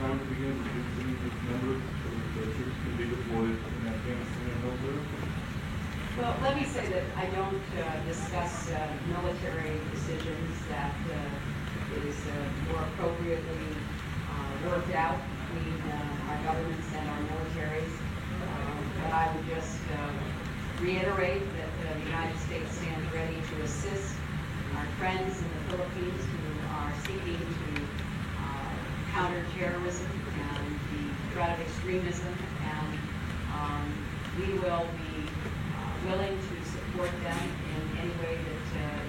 time to begin recruiting its members so that the troops can be deployed in Afghanistan and elsewhere? Well, let me say that I don't discuss military decisions. That is more appropriately worked out between our governments and our militaries. But I would just reiterate that the United States stands ready to assist our friends in the Philippines who are seeking to counter terrorism and the threat of extremism, and we will be willing to support them in any way that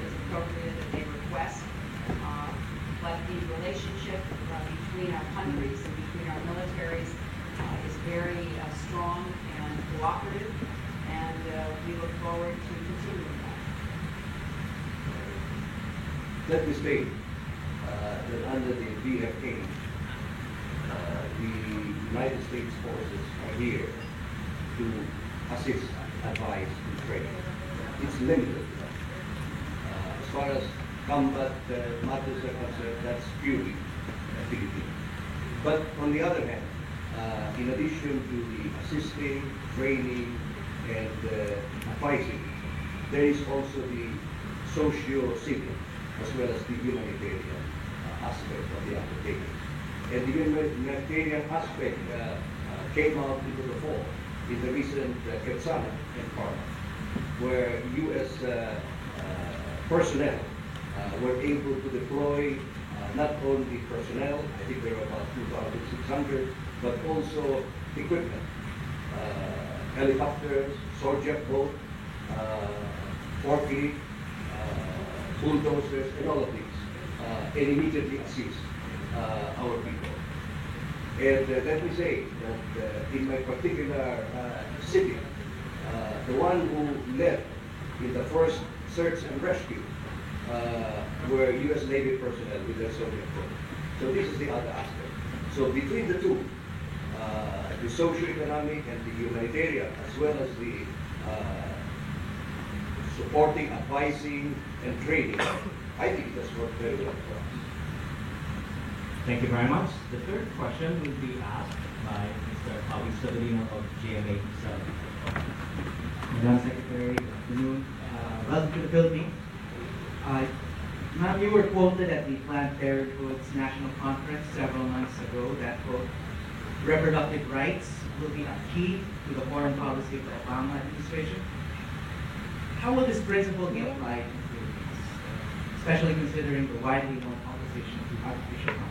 is appropriate that they request. But the relationship between our countries and between our militaries is very strong and cooperative, and we look forward to continuing that. Let me state that under the VFA, the United States forces are here to assist, advise, and train. It's limited. As far as combat matters are concerned, that's purely Philippine. But on the other hand, in addition to the assisting, training, and advising, there is also the socio-civil as well as the humanitarian aspect of the undertaking. And the humanitarian aspect came out into the fore in the recent Quezon encounter, where U.S. Personnel were able to deploy not only personnel, I think there were about 2,600, but also equipment, helicopters, Sorjet boat, forklift, bulldozers, and all of these, and immediately assist our people. And let me say that in my particular city, the one who led in the first search and rescue were U.S. Navy personnel with their Soviet boat. So this is the other aspect. So between the two, the socio-economic and the humanitarian, as well as the supporting, advising, and training, I think that's worked very well for us. Thank you very much. The third question will be asked by Mr. Javi Severino of GMA 7. Madam Secretary, good afternoon. Welcome to the Philippines. Ma'am, you were quoted at the Planned Parenthood's National Conference several months ago that, quote, reproductive rights will be a key to the foreign policy of the Obama administration. How will this principle be applied in the Philippines, especially considering the widely known opposition to artificial conception?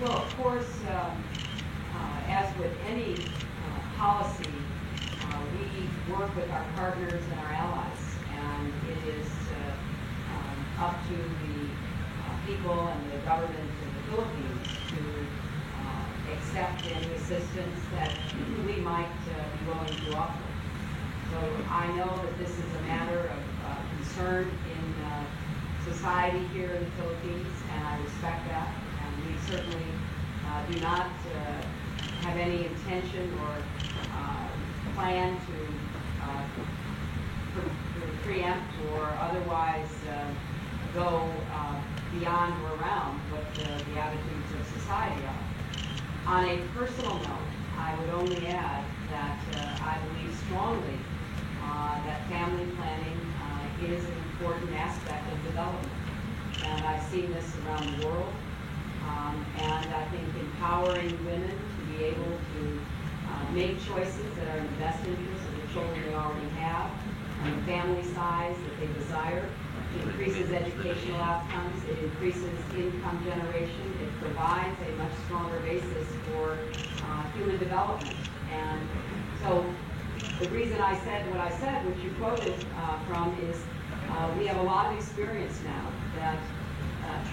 Well, of course, as with any policy, we work with our partners and our allies, and it is up to the people and the government of the Philippines to accept any assistance that we might be willing to offer. So I know that this is a matter of concern in society here in the Philippines, and I respect that. And we certainly do not have any intention or plan to preempt or otherwise go beyond or around what the attitudes of society are. On a personal note, I would only add that I believe strongly that family planning is an important aspect of development. And I've seen this around the world. And I think empowering women to be able to make choices that are in the best interest of the children they already have, and the family size that they desire, increases educational outcomes, it increases income generation, it provides a much stronger basis for human development. And so the reason I said what I said, which you quoted from, is we have a lot of experience now that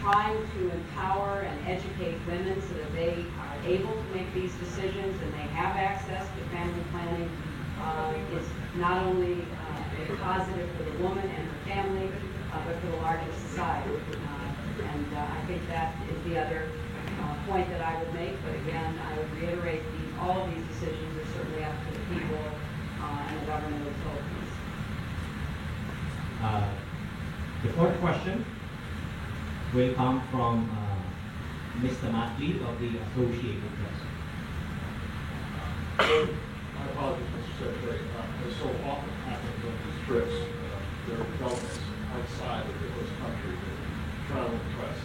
trying to empower and educate women so that they are able to make these decisions and they have access to family planning is not only positive for the woman and her family, but for the larger society. And I think that is the other point that I would make. But again, I would reiterate all of these decisions are certainly up to the people and the government of the Philippines. The fourth question will come from Mr. Matley of the Associated Press. My apologies, Mr. Secretary. As so often happens on these trips, there are developments outside of the host country that travel the press is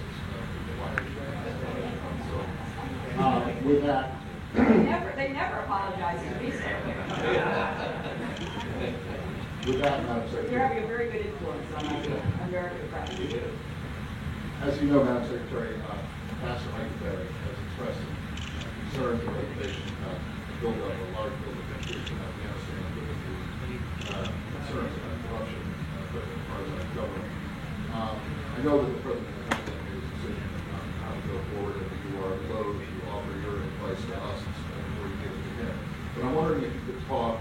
so, with that, They never apologize to me, sir. with that, Madam You're Secretary. having a very good influence on American press. As you know, Madam Secretary, Pastor Mike Berry has expressed some concerns and reservations about the buildup of large building interest in Afghanistan, given the concerns about corruption, President Karzai's government. I know that the President has not made his decision on how to go forward, and you are loath to offer your advice to us before you give it to him. But I'm wondering if you could talk,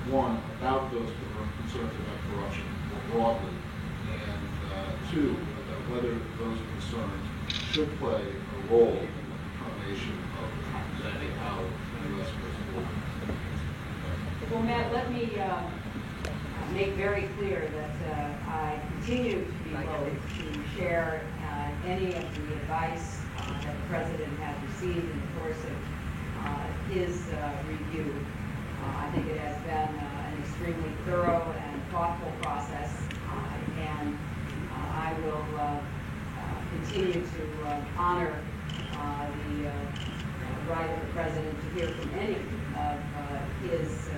one, about those concerns about corruption more broadly, and two, about whether those concerns should play a role in the determination of exactly how the U.S. goes forward. Well, Matt, let me make very clear that I continue to be willing to share any of the advice that the President has received in the course of his review. I think it has been an extremely thorough and thoughtful process, and I will continue to honor the right of the President to hear from any of his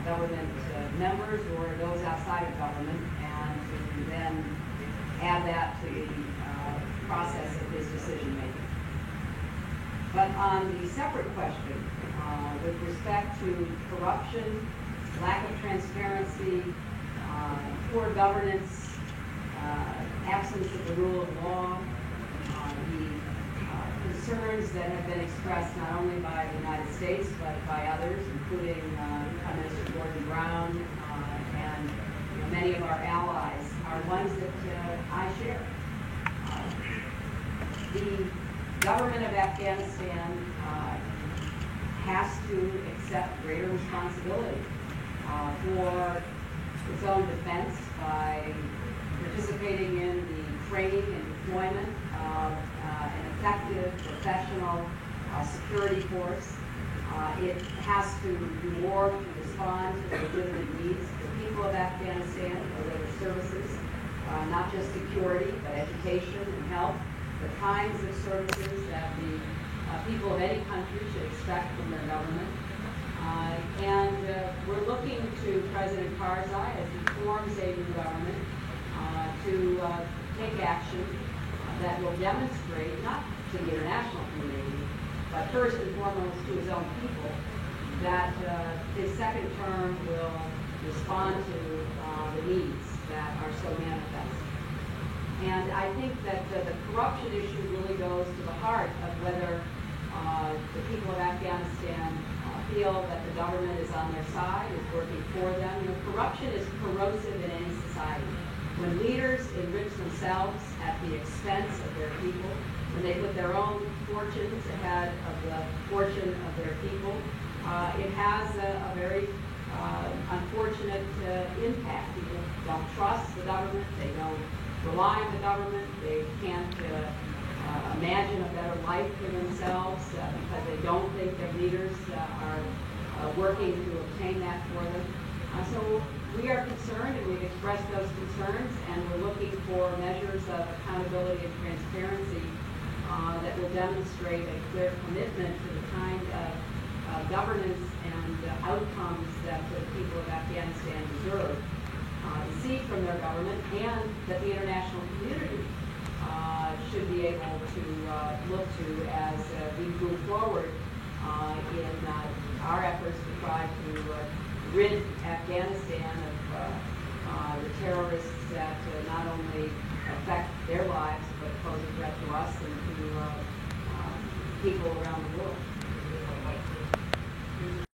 government members or those outside of government, and to then add that to the process of his decision making. But on the separate question, with respect to corruption, lack of transparency, poor governance, absence of the rule of law, the concerns that have been expressed not only by the United States but by others, including Prime Minister Gordon Brown and many of our allies, are ones that I share. The government of Afghanistan has to accept greater responsibility for its own defense by participating in the training and deployment of an effective, professional security force. It has to do more to respond to the legitimate needs of the people of Afghanistan, deliver services, not just security, but education and health, the kinds of services that the people of any country should expect from their government. And we're looking to President Karzai, as he forms a new government, to take action that will demonstrate, not to the international community, but first and foremost to his own people, that his second term will respond to the needs that are so manifest. And I think that the corruption issue really goes to the heart of whether the people of Afghanistan feel that the government is on their side, is working for them. Corruption is corrosive in any society. When leaders enrich themselves at the expense of their people, when they put their own fortunes ahead of the fortune of their people, it has a very unfortunate impact. People don't trust the government, they don't rely on the government, they can't imagine a better life for themselves because they don't think their leaders are working to obtain that for them. So we are concerned, and we've expressed those concerns, and we're looking for measures of accountability and transparency that will demonstrate a clear commitment to the kind of governance and outcomes that the people of Afghanistan deserve to see from their government, and that the international community should be able to look to as we move forward in our efforts to try to rid Afghanistan of the terrorists that not only affect their lives but pose a threat to us and to people around the world.